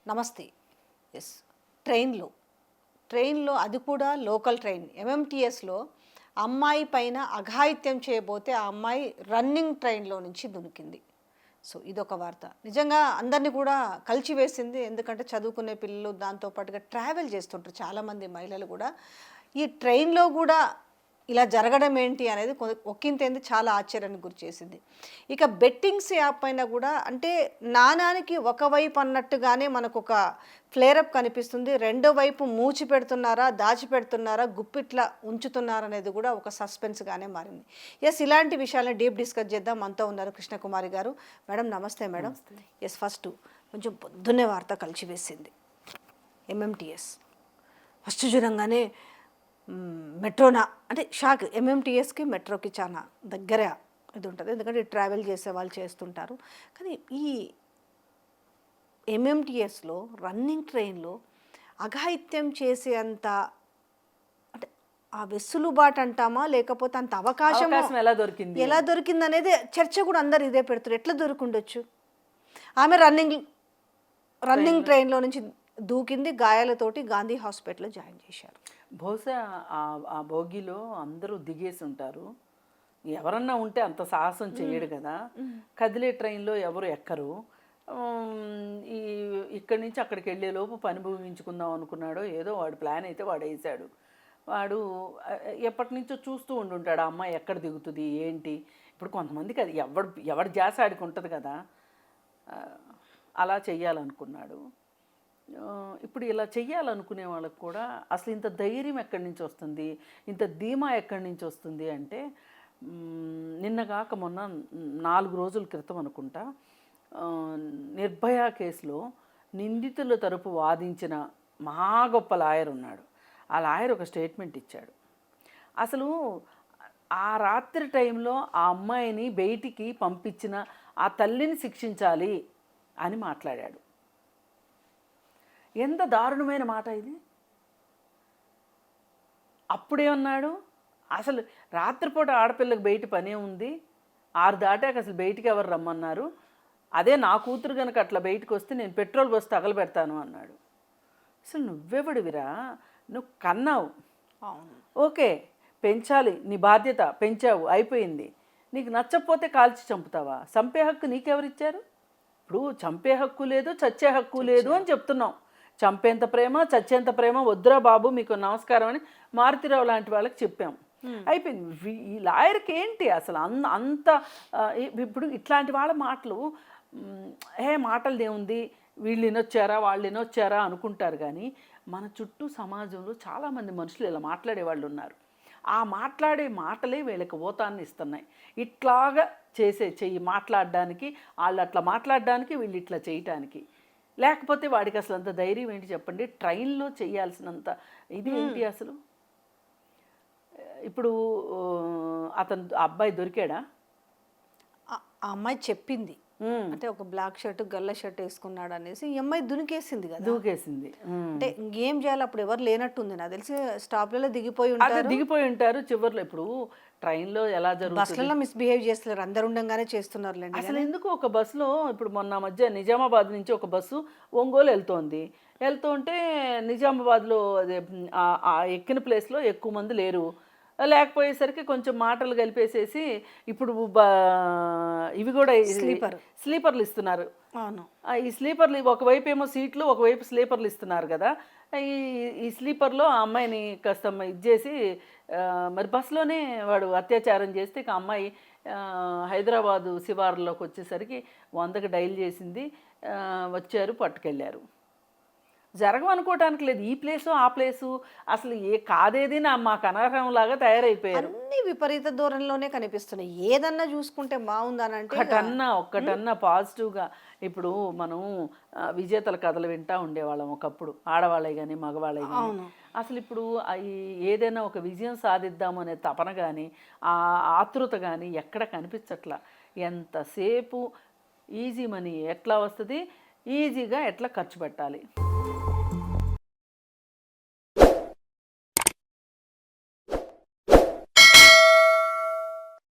నమస్తే. ఎస్. ట్రైన్లో అది కూడా లోకల్ ట్రైన్ ఎంఎంటీఎస్లో అమ్మాయి పైన అఘాయిత్యం చేయబోతే ఆ అమ్మాయి రన్నింగ్ ట్రైన్లో నుంచి దునికింది. సో ఇదొక వార్త నిజంగా అందరినీ కూడా కలిచివేసింది. ఎందుకంటే చదువుకునే పిల్లలు దాంతోపాటుగా ట్రావెల్ చేస్తుంటారు చాలామంది మహిళలు కూడా. ఈ ట్రైన్లో కూడా ఇలా జరగడం ఏంటి అనేది ఒక్కింతేంది చాలా ఆశ్చర్యానికి గురి చేసింది. ఇక బెట్టింగ్స్ యాప్ పైన కూడా అంటే నాణానికి ఒకవైపు అన్నట్టుగానే మనకు ఒక ఫ్లేరప్ కనిపిస్తుంది. రెండో వైపు మూచి పెడుతున్నారా, దాచిపెడుతున్నారా, గుప్పిట్లా ఉంచుతున్నారా అనేది కూడా ఒక సస్పెన్స్గానే మారింది. ఎస్, ఇలాంటి విషయాలను డీప్ డిస్కస్ చేద్దాం. మనతో ఉన్నారు కృష్ణకుమారి గారు. మేడం నమస్తే మేడం. ఎస్, ఫస్ట్ కొంచెం పొద్దున్నే వార్త కలిసివేసింది. ఎంఎంటీఎస్ ఫస్ట్ చూడంగానే మెట్రోనా అంటే షాక్. ఎంఎంటీఎస్కి మెట్రోకి చాలా దగ్గర ఇది ఉంటుంది, ఎందుకంటే ట్రావెల్ చేసే వాళ్ళు చేస్తుంటారు. కానీ ఈ ఎంఎంటీఎస్లో రన్నింగ్ ట్రైన్లో అఘాయిత్యం చేసే అంత అంటే ఆ వెసులుబాటు అంటామా, లేకపోతే అంత అవకాశం ఎలా దొరికింది అనేది చర్చ కూడా అందరు ఇదే పెడుతున్నారు. ఎట్లా దొరికిండొచ్చు? ఆమె రన్నింగ్ ట్రైన్లో నుంచి దూకింది, గాయాలతోటి గాంధీ హాస్పిటల్లో జాయిన్ చేశారు. బహుశా ఆ బోగిలో అందరూ దిగేసి ఉంటారు. ఎవరన్నా ఉంటే అంత సాహసం చేయడు కదా. కదిలే ట్రైన్లో ఎవరు ఎక్కరు. ఇక్కడి నుంచి అక్కడికి వెళ్ళేలోపు పని భూమించుకుందాం అనుకున్నాడో ఏదో వాడు ప్లాన్ అయితే వాడు వేసాడు. వాడు ఎప్పటి నుంచో చూస్తూ ఉండుంటాడు ఆ అమ్మాయి ఎక్కడ దిగుతుంది ఏంటి. ఇప్పుడు కొంతమందికి అది ఎవడి జాస ఆడికి ఉంటుంది కదా, అలా చెయ్యాలనుకున్నాడు. ఇప్పుడు ఇలా చెయ్యాలనుకునే వాళ్ళకు కూడా అసలు ఇంత ధైర్యం ఎక్కడి నుంచి వస్తుంది, ఇంత ధీమా ఎక్కడి నుంచి వస్తుంది అంటే నిన్నగాక మొన్న 4 రోజుల క్రితం అనుకుంటా నిర్భయ కేసులో నిందితుల తరపు వాదించిన మహా గొప్ప లాయర్ ఉన్నాడు. ఆ లాయర్ ఒక స్టేట్మెంట్ ఇచ్చాడు. అసలు ఆ రాత్రి టైంలో ఆ అమ్మాయిని బయటికి పంపించిన ఆ తల్లిని శిక్షించాలి అని మాట్లాడాడు. ఎంత దారుణమైన మాట ఇది. అప్పుడేమన్నాడు, అసలు రాత్రిపూట ఆడపిల్లకి బయట పనే ఉంది, 6 దాటాక అసలు బయటికి ఎవరు రమ్మన్నారు, అదే నా కూతురు కనుక అట్లా బయటకు వస్తే నేను పెట్రోల్ పోసి తగలబెడతాను అన్నాడు. అసలు నువ్వెవడివిరా, నువ్వు కన్నావు, ఓకే పెంచాలి, నీ బాధ్యత పెంచావు, అయిపోయింది. నీకు నచ్చకపోతే కాల్చి చంపుతావా? చంపే హక్కు నీకెవరిచ్చారు? ఇప్పుడు చంపే హక్కు లేదు, చచ్చే హక్కు లేదు అని చెప్తున్నాం. చంపేంత ప్రేమ, చచ్చేంత ప్రేమ వద్దురా బాబు మీకు నమస్కారం అని మారుతిరావు లాంటి వాళ్ళకి చెప్పాము. అయిపోయింది. ఈ లాయర్కి ఏంటి అసలు అంత ఇప్పుడు ఇట్లాంటి వాళ్ళ మాటలు మాటలు ఏముంది, వీళ్ళు వినొచ్చారా వాళ్ళు వినొచ్చారా అనుకుంటారు. కానీ మన చుట్టూ సమాజంలో చాలామంది మనుషులు ఇలా మాట్లాడే వాళ్ళు ఉన్నారు. ఆ మాట్లాడే మాటలే వీళ్ళకి ఓతాన్ని ఇస్తున్నాయి. ఇట్లాగా చెయ్యి మాట్లాడడానికి, వాళ్ళు అట్లా మాట్లాడడానికి, వీళ్ళు ఇట్లా చేయటానికి. లేకపోతే వాడికి అసలు అంత ధైర్యం ఏంటి చెప్పండి? ట్రైన్లో చేయాల్సినంత ఇది ఏంటి అసలు? ఇప్పుడు అబ్బాయి దొరికాడా? ఆ అమ్మాయి చెప్పింది అంటే ఒక బ్లాక్ షర్ట్ గల్ల షర్ట్ వేసుకున్నాడు అనేసి ఈ అమ్మాయి దునికేసింది కదా, దూకేసింది. అంటే ఇంకేం చేయాలి, అప్పుడు ఎవరు లేనట్టుంది నాకు తెలిసి. స్టాప్లలో దిగిపోయి ఉంటారు చివరిలో. ఇప్పుడు ట్రైన్లో ఎలా జరుగుతుంది, బస్సులలో మిస్బిహేవ్ చేస్తున్నారు, అందరు ఉండగానే చేస్తున్నారు. అసలు ఎందుకు ఒక బస్సులో ఇప్పుడు మొన్న మధ్య నిజామాబాద్ నుంచి ఒక బస్సు ఒంగోలు వెళ్తుంటే నిజామాబాద్లో అదే ఎక్కిన ప్లేస్లో ఎక్కువ మంది లేరు. లేకపోయేసరికి కొంచెం మాటలు కలిపేసేసి ఇప్పుడు ఇవి కూడా స్లీపర్లు ఇస్తున్నారు. అవును, ఈ స్లీపర్లు ఒకవైపు ఏమో సీట్లు, ఒకవైపు స్లీపర్లు ఇస్తున్నారు కదా. ఈ స్లీపర్లో ఆ అమ్మాయిని కాస్త ఇది చేసి మరి బస్సులోనే వాడు అత్యాచారం చేస్తే ఇక అమ్మాయి హైదరాబాదు శివారులోకి వచ్చేసరికి 100కి డైల్ చేసింది. వచ్చారు, పట్టుకెళ్ళారు. జరగమనుకోవటానికి లేదు. ఈ ప్లేసు ఆ ప్లేసు అసలు కాదేది మాకు అనర్హంలాగా తయారైపోయారు. అన్ని విపరీత ధోరణిలోనే కనిపిస్తున్నాయి. ఏదన్నా చూసుకుంటే బాగుందనంటే ఒక్కటన్నా పాజిటివ్గా. ఇప్పుడు మనం విజేతల కథలు వింటూ ఉండేవాళ్ళం ఒకప్పుడు, ఆడవాళ్ళే కానీ మగవాళ్ళే కానీ. అసలు ఇప్పుడు ఏదైనా ఒక విజయం సాధిద్దాము అనే తపన కానీ ఆ ఆతృత కానీ ఎక్కడ కనిపించట్లా. ఎంతసేపు ఈజీ మనీ ఎట్లా వస్తుంది, ఈజీగా ఎట్లా ఖర్చు పెట్టాలి.